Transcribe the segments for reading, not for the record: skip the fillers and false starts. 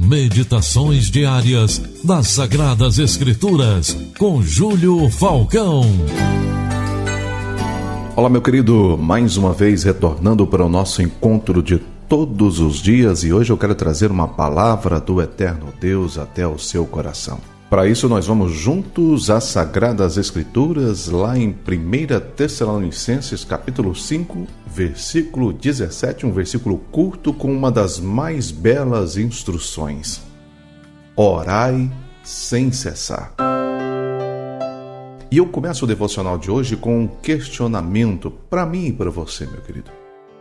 Meditações diárias das Sagradas Escrituras, com Júlio Falcão. Olá, meu querido, mais uma vez retornando para o nosso encontro de todos os dias, e hoje eu quero trazer uma palavra do eterno Deus até o seu coração. Para isso nós vamos juntos às Sagradas Escrituras, lá em 1 Tessalonicenses capítulo 5, versículo 17, um versículo curto com uma das mais belas instruções. Orai sem cessar. E eu começo o devocional de hoje com um questionamento para mim e para você, meu querido.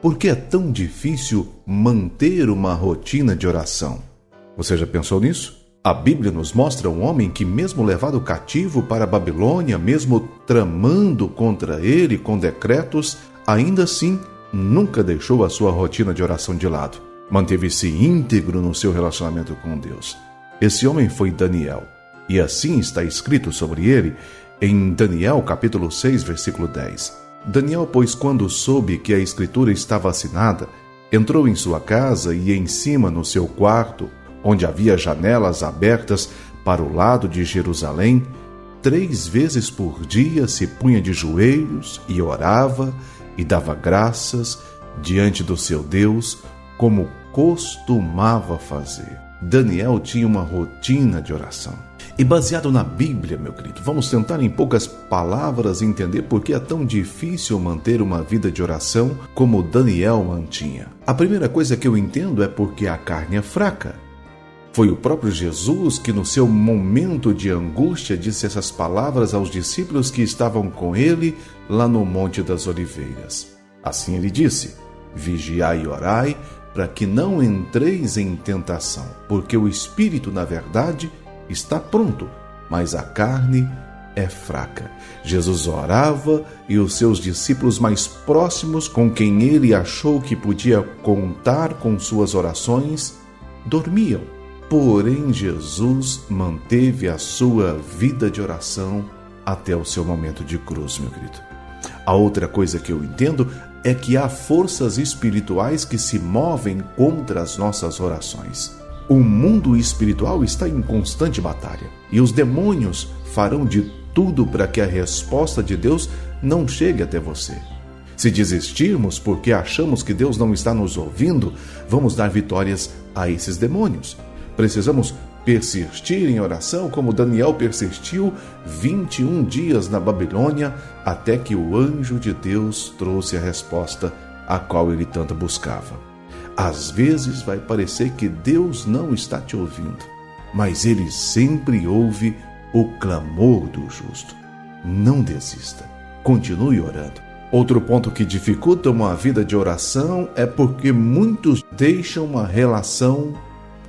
Por que é tão difícil manter uma rotina de oração? Você já pensou nisso? A Bíblia nos mostra um homem que, mesmo levado cativo para a Babilônia, mesmo tramando contra ele com decretos, ainda assim nunca deixou a sua rotina de oração de lado. Manteve-se íntegro no seu relacionamento com Deus. Esse homem foi Daniel, e assim está escrito sobre ele em Daniel capítulo 6, versículo 10. Daniel, pois, quando soube que a escritura estava assinada, entrou em sua casa e em cima no seu quarto, onde havia janelas abertas para o lado de Jerusalém, 3 vezes por dia se punha de joelhos e orava e dava graças diante do seu Deus, como costumava fazer. Daniel tinha uma rotina de oração. E baseado na Bíblia, meu querido, vamos tentar em poucas palavras entender por que é tão difícil manter uma vida de oração como Daniel mantinha. A primeira coisa que eu entendo é porque a carne é fraca. Foi o próprio Jesus que, no seu momento de angústia, disse essas palavras aos discípulos que estavam com ele lá no Monte das Oliveiras. Assim ele disse: vigiai e orai, para que não entreis em tentação, porque o espírito, na verdade, está pronto, mas a carne é fraca. Jesus orava e os seus discípulos mais próximos, com quem ele achou que podia contar com suas orações, dormiam. Porém, Jesus manteve a sua vida de oração até o seu momento de cruz, meu querido. A outra coisa que eu entendo é que há forças espirituais que se movem contra as nossas orações. O mundo espiritual está em constante batalha e os demônios farão de tudo para que a resposta de Deus não chegue até você. Se desistirmos porque achamos que Deus não está nos ouvindo, vamos dar vitórias a esses demônios. Precisamos persistir em oração como Daniel persistiu 21 dias na Babilônia até que o anjo de Deus trouxe a resposta a qual ele tanto buscava. Às vezes vai parecer que Deus não está te ouvindo, mas Ele sempre ouve o clamor do justo. Não desista, continue orando. Outro ponto que dificulta uma vida de oração é porque muitos deixam a relação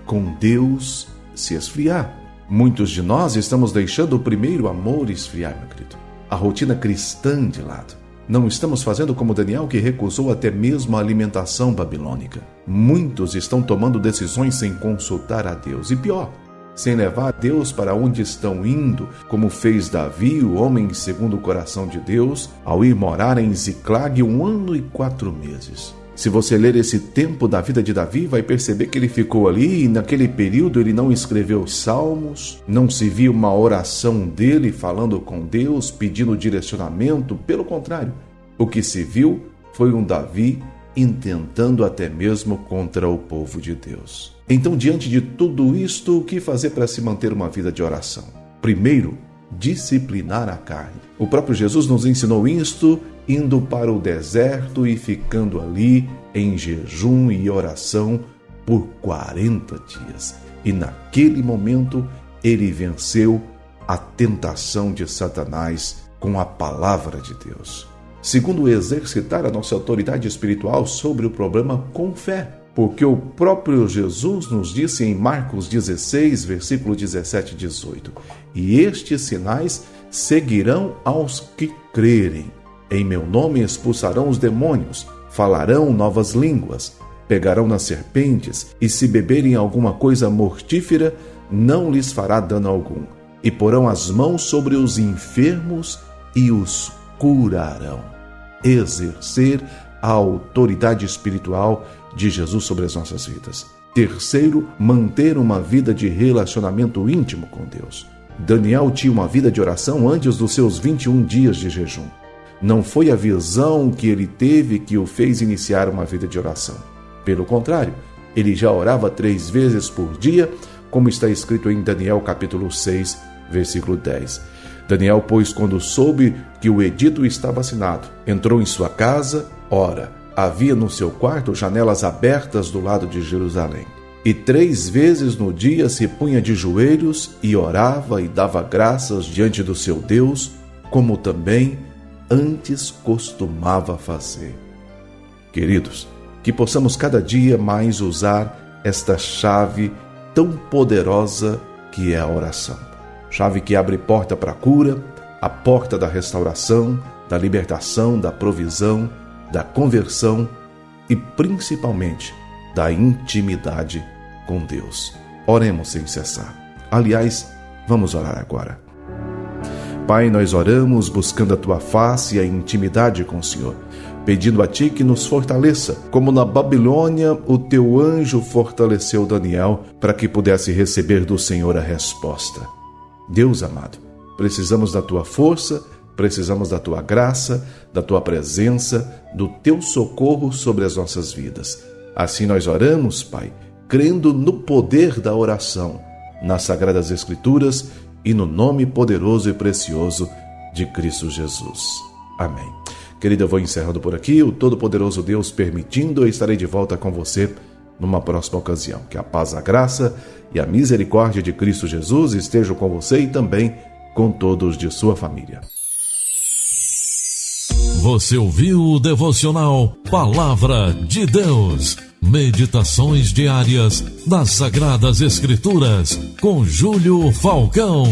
com Deus se esfriar. Muitos de nós estamos deixando o primeiro amor esfriar, meu querido. A rotina cristã de lado. Não estamos fazendo como Daniel, que recusou até mesmo a alimentação babilônica. Muitos estão tomando decisões sem consultar a Deus. E pior, sem levar Deus para onde estão indo, como fez Davi, o homem segundo o coração de Deus, ao ir morar em Ziclag 1 ano e 4 meses. Se você ler esse tempo da vida de Davi, vai perceber que ele ficou ali e naquele período ele não escreveu salmos, não se viu uma oração dele falando com Deus, pedindo direcionamento. Pelo contrário, o que se viu foi um Davi intentando até mesmo contra o povo de Deus. Então, diante de tudo isto, o que fazer para se manter uma vida de oração? Primeiro, disciplinar a carne. O próprio Jesus nos ensinou isto indo para o deserto e ficando ali em jejum e oração por 40 dias. E naquele momento ele venceu a tentação de Satanás com a palavra de Deus. Segundo, exercitar a nossa autoridade espiritual sobre o problema com fé. Porque o próprio Jesus nos disse em Marcos 16, versículo 17 e 18: e estes sinais seguirão aos que crerem. Em meu nome expulsarão os demônios, falarão novas línguas, pegarão nas serpentes, e se beberem alguma coisa mortífera, não lhes fará dano algum. E porão as mãos sobre os enfermos e os curarão. Exercer a autoridade espiritual de Jesus sobre as nossas vidas. Terceiro, manter uma vida de relacionamento íntimo com Deus. Daniel tinha uma vida de oração antes dos seus 21 dias de jejum. Não foi a visão que ele teve que o fez iniciar uma vida de oração. Pelo contrário, ele já orava 3 vezes por dia, como está escrito em Daniel capítulo 6, versículo 10. Daniel, pois, quando soube que o edito estava assinado, entrou em sua casa, ora, havia no seu quarto janelas abertas do lado de Jerusalém. E 3 vezes no dia se punha de joelhos e orava e dava graças diante do seu Deus, como também antes costumava fazer. Queridos, que possamos cada dia mais usar esta chave tão poderosa que é a oração. Chave que abre porta para a cura, a porta da restauração, da libertação, da provisão, da conversão e principalmente da intimidade com Deus. Oremos sem cessar. Aliás, vamos orar agora. Pai, nós oramos buscando a Tua face e a intimidade com o Senhor, pedindo a Ti que nos fortaleça, como na Babilônia o Teu anjo fortaleceu Daniel para que pudesse receber do Senhor a resposta. Deus amado, precisamos da Tua força, precisamos da Tua graça, da Tua presença, do Teu socorro sobre as nossas vidas. Assim nós oramos, Pai, crendo no poder da oração, nas Sagradas Escrituras e no nome poderoso e precioso de Cristo Jesus. Amém. Querido, eu vou encerrando por aqui. O Todo-Poderoso Deus permitindo, eu estarei de volta com você numa próxima ocasião. Que a paz, a graça e a misericórdia de Cristo Jesus estejam com você e também com todos de sua família. Você ouviu o devocional Palavra de Deus. Meditações diárias das Sagradas Escrituras com Júlio Falcão.